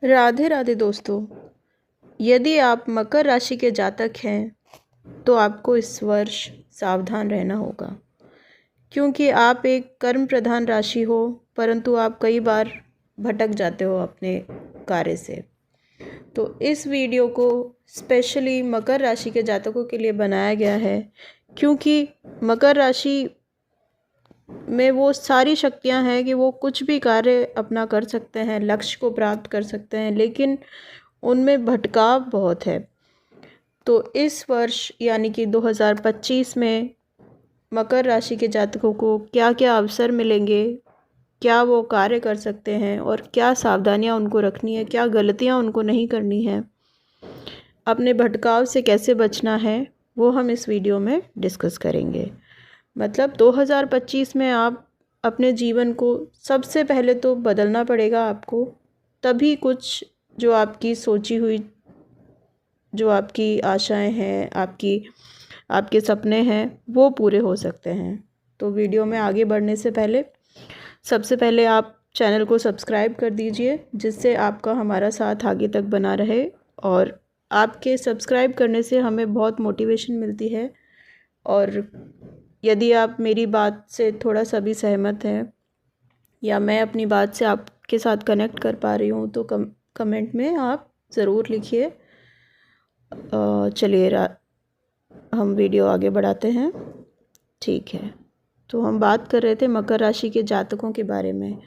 राधे राधे दोस्तों। यदि आप मकर राशि के जातक हैं तो आपको इस वर्ष सावधान रहना होगा, क्योंकि आप एक कर्म प्रधान राशि हो, परंतु आप कई बार भटक जाते हो अपने कार्य से। तो इस वीडियो को स्पेशली मकर राशि के जातकों के लिए बनाया गया है, क्योंकि मकर राशि में वो सारी शक्तियां हैं कि वो कुछ भी कार्य अपना कर सकते हैं, लक्ष्य को प्राप्त कर सकते हैं, लेकिन उनमें भटकाव बहुत है। तो इस वर्ष यानी कि 2025 में मकर राशि के जातकों को क्या क्या अवसर मिलेंगे, क्या वो कार्य कर सकते हैं और क्या सावधानियां उनको रखनी है, क्या गलतियां उनको नहीं करनी है, अपने भटकाव से कैसे बचना है, वो हम इस वीडियो में डिस्कस करेंगे। मतलब 2025 में आप अपने जीवन को सबसे पहले तो बदलना पड़ेगा आपको, तभी कुछ जो आपकी सोची हुई, जो आपकी आशाएं हैं, आपके सपने हैं, वो पूरे हो सकते हैं। तो वीडियो में आगे बढ़ने से पहले सबसे पहले आप चैनल को सब्सक्राइब कर दीजिए, जिससे आपका हमारा साथ आगे तक बना रहे। और आपके सब्सक्राइब करने से हमें बहुत मोटिवेशन मिलती है। और यदि आप मेरी बात से थोड़ा सा भी सहमत हैं या मैं अपनी बात से आपके साथ कनेक्ट कर पा रही हूँ तो कमेंट में आप ज़रूर लिखिए। चलिए हम वीडियो आगे बढ़ाते हैं। ठीक है, तो हम बात कर रहे थे मकर राशि के जातकों के बारे में।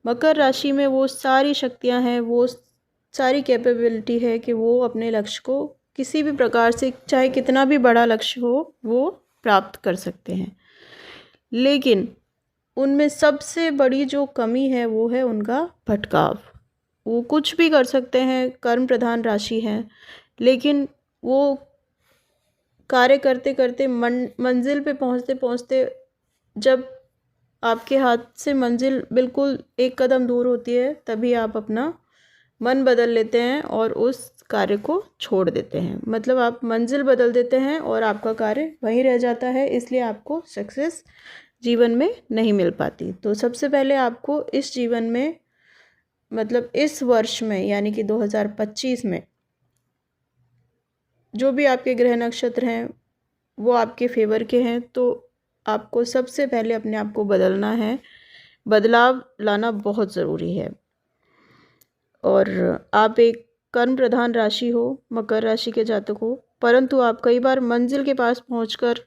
मकर राशि में वो सारी शक्तियां हैं, वो सारी कैपेबिलिटी है कि वो अपने लक्ष्य को किसी भी प्रकार से, चाहे कितना भी बड़ा लक्ष्य हो, वो प्राप्त कर सकते हैं। लेकिन उनमें सबसे बड़ी जो कमी है वो है उनका भटकाव। वो कुछ भी कर सकते हैं, कर्म प्रधान राशि है, लेकिन वो कार्य करते करते मंजिल पे पहुंचते पहुंचते जब आपके हाथ से मंजिल बिल्कुल एक कदम दूर होती है, तभी आप अपना मन बदल लेते हैं और उस कार्य को छोड़ देते हैं। मतलब आप मंजिल बदल देते हैं और आपका कार्य वहीं रह जाता है, इसलिए आपको सक्सेस जीवन में नहीं मिल पाती। तो सबसे पहले आपको इस जीवन में, मतलब इस वर्ष में यानी कि 2025 में जो भी आपके ग्रह नक्षत्र हैं वो आपके फेवर के हैं, तो आपको सबसे पहले अपने आप को बदलना है, बदलाव लाना बहुत ज़रूरी है। और आप एक कर्म प्रधान राशि हो, मकर राशि के जातक हो, परंतु आप कई बार मंजिल के पास पहुंचकर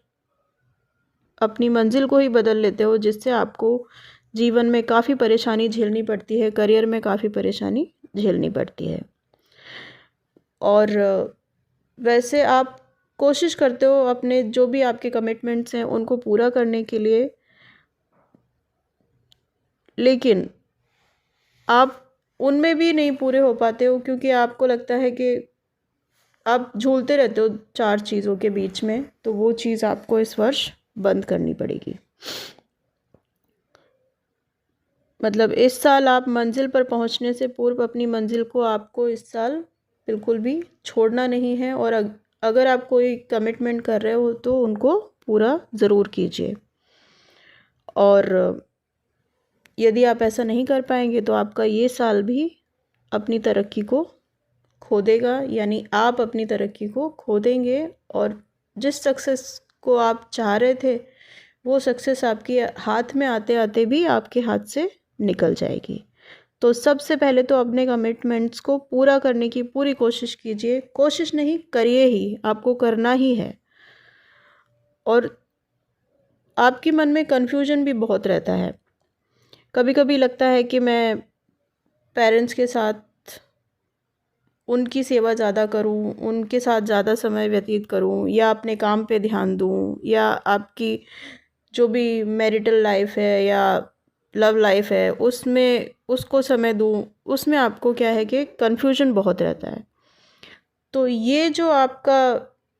अपनी मंजिल को ही बदल लेते हो, जिससे आपको जीवन में काफ़ी परेशानी झेलनी पड़ती है, करियर में काफ़ी परेशानी झेलनी पड़ती है। और वैसे आप कोशिश करते हो अपने जो भी आपके कमिटमेंट्स हैं उनको पूरा करने के लिए, लेकिन आप उनमें भी नहीं पूरे हो पाते हो, क्योंकि आपको लगता है कि आप झूलते रहते हो चार चीज़ों के बीच में। तो वो चीज़ आपको इस वर्ष बंद करनी पड़ेगी। मतलब इस साल आप मंजिल पर पहुंचने से पूर्व अपनी मंजिल को आपको इस साल बिल्कुल भी छोड़ना नहीं है। और अगर आप कोई कमिटमेंट कर रहे हो तो उनको पूरा ज़रूर कीजिए। और यदि आप ऐसा नहीं कर पाएंगे तो आपका ये साल भी अपनी तरक्की को खो देगा, यानी आप अपनी तरक्की को खो देंगे। और जिस सक्सेस को आप चाह रहे थे वो सक्सेस आपके हाथ में आते आते भी आपके हाथ से निकल जाएगी। तो सबसे पहले तो अपने कमिटमेंट्स को पूरा करने की पूरी कोशिश कीजिए। कोशिश नहीं, करिए ही, आपको करना ही है। और आपके मन में कन्फ्यूजन भी बहुत रहता है। कभी कभी लगता है कि मैं पेरेंट्स के साथ उनकी सेवा ज़्यादा करूं, उनके साथ ज़्यादा समय व्यतीत करूं, या अपने काम पे ध्यान दूं, या आपकी जो भी मैरिटल लाइफ है या लव लाइफ है उसमें उसको समय दूं। उसमें आपको क्या है कि कन्फ्यूजन बहुत रहता है। तो ये जो आपका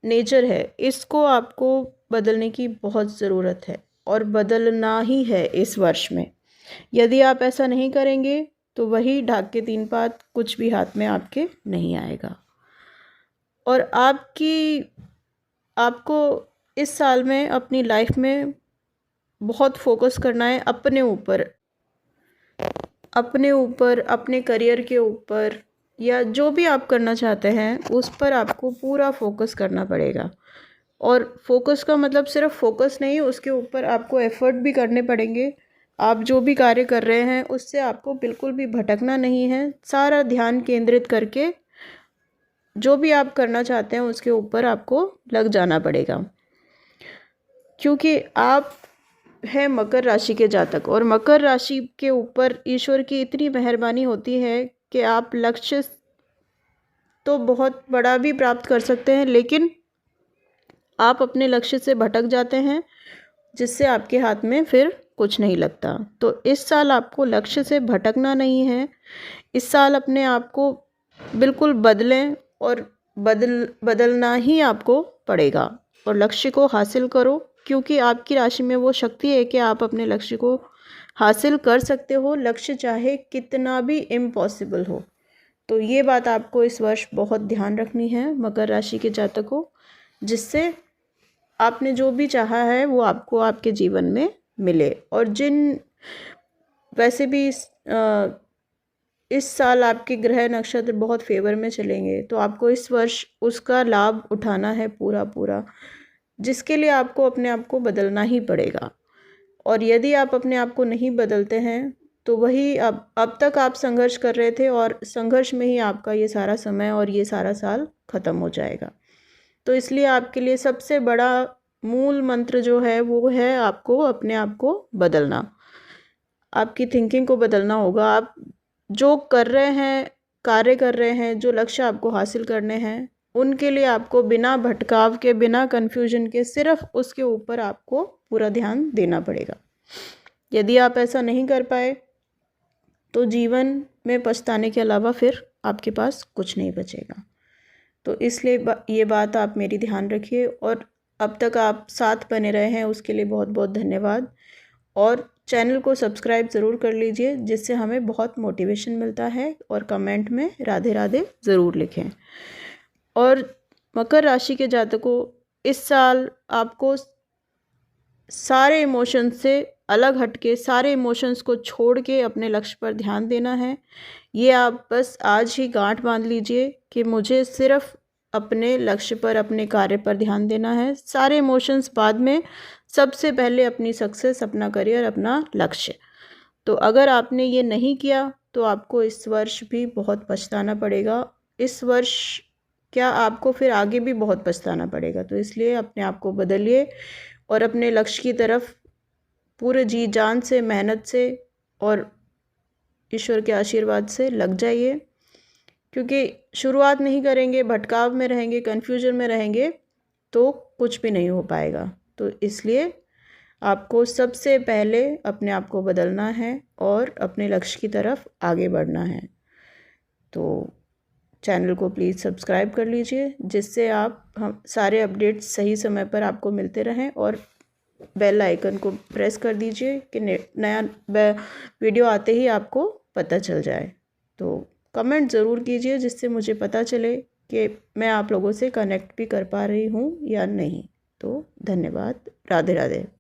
नेचर है, इसको आपको बदलने की बहुत ज़रूरत है और बदलना ही है इस वर्ष में। यदि आप ऐसा नहीं करेंगे तो वही ढाक के तीन पात, कुछ भी हाथ में आपके नहीं आएगा। और आपको इस साल में अपनी लाइफ में बहुत फोकस करना है अपने ऊपर, अपने करियर के ऊपर, या जो भी आप करना चाहते हैं उस पर आपको पूरा फोकस करना पड़ेगा। और फोकस का मतलब सिर्फ फोकस नहीं, उसके ऊपर आपको एफर्ट भी करने पड़ेंगे। आप जो भी कार्य कर रहे हैं उससे आपको बिल्कुल भी भटकना नहीं है, सारा ध्यान केंद्रित करके जो भी आप करना चाहते हैं उसके ऊपर आपको लग जाना पड़ेगा। क्योंकि आप है मकर राशि के जातक, और मकर राशि के ऊपर ईश्वर की इतनी मेहरबानी होती है कि आप लक्ष्य तो बहुत बड़ा भी प्राप्त कर सकते हैं, लेकिन आप अपने लक्ष्य से भटक जाते हैं, जिससे आपके हाथ में फिर कुछ नहीं लगता। तो इस साल आपको लक्ष्य से भटकना नहीं है। इस साल अपने आप को बिल्कुल बदलें, और बदलना ही आपको पड़ेगा, और लक्ष्य को हासिल करो, क्योंकि आपकी राशि में वो शक्ति है कि आप अपने लक्ष्य को हासिल कर सकते हो, लक्ष्य चाहे कितना भी इम्पॉसिबल हो। तो ये बात आपको इस वर्ष बहुत ध्यान रखनी है मकर राशि के जातकों, जिससे आपने जो भी चाहा है वो आपको आपके जीवन में मिले। और वैसे भी इस साल आपके ग्रह नक्षत्र बहुत फेवर में चलेंगे, तो आपको इस वर्ष उसका लाभ उठाना है पूरा पूरा, जिसके लिए आपको अपने आप को बदलना ही पड़ेगा। और यदि आप अपने आप को नहीं बदलते हैं तो वही अब तक आप संघर्ष कर रहे थे, और संघर्ष में ही आपका ये सारा समय और ये सारा साल ख़त्म हो जाएगा। तो इसलिए आपके लिए सबसे बड़ा मूल मंत्र जो है वो है आपको अपने आप को बदलना, आपकी थिंकिंग को बदलना होगा। आप जो कर रहे हैं, कार्य कर रहे हैं, जो लक्ष्य आपको हासिल करने हैं, उनके लिए आपको बिना भटकाव के, बिना कन्फ्यूजन के, सिर्फ उसके ऊपर आपको पूरा ध्यान देना पड़ेगा। यदि आप ऐसा नहीं कर पाए तो जीवन में पछताने के अलावा फिर आपके पास कुछ नहीं बचेगा। तो इसलिए ये बात आप मेरी ध्यान रखिए, और अब तक आप साथ बने रहे हैं उसके लिए बहुत बहुत धन्यवाद। और चैनल को सब्सक्राइब ज़रूर कर लीजिए, जिससे हमें बहुत मोटिवेशन मिलता है। और कमेंट में राधे राधे ज़रूर लिखें। और मकर राशि के जातकों, इस साल आपको सारे इमोशंस से अलग हटके, सारे इमोशंस को छोड़ के अपने लक्ष्य पर ध्यान देना है। ये आप बस आज ही गांठ बांध लीजिए कि मुझे सिर्फ अपने लक्ष्य पर, अपने कार्य पर ध्यान देना है। सारे इमोशंस बाद में, सबसे पहले अपनी सक्सेस, अपना करियर, अपना लक्ष्य। तो अगर आपने ये नहीं किया तो आपको इस वर्ष भी बहुत पछताना पड़ेगा। इस वर्ष क्या, आपको फिर आगे भी बहुत पछताना पड़ेगा। तो इसलिए अपने आप को बदलिए और अपने लक्ष्य की तरफ पूरे जी जान से, मेहनत से और ईश्वर के आशीर्वाद से लग जाइए। क्योंकि शुरुआत नहीं करेंगे, भटकाव में रहेंगे, कन्फ्यूजन में रहेंगे, तो कुछ भी नहीं हो पाएगा। तो इसलिए आपको सबसे पहले अपने आप को बदलना है और अपने लक्ष्य की तरफ आगे बढ़ना है। तो चैनल को प्लीज़ सब्सक्राइब कर लीजिए, जिससे हम सारे अपडेट्स सही समय पर आपको मिलते रहें। और बेल आइकन को प्रेस कर दीजिए कि नया वीडियो आते ही आपको पता चल जाए। तो कमेंट ज़रूर कीजिए, जिससे मुझे पता चले कि मैं आप लोगों से कनेक्ट भी कर पा रही हूँ या नहीं। तो धन्यवाद। राधे राधे।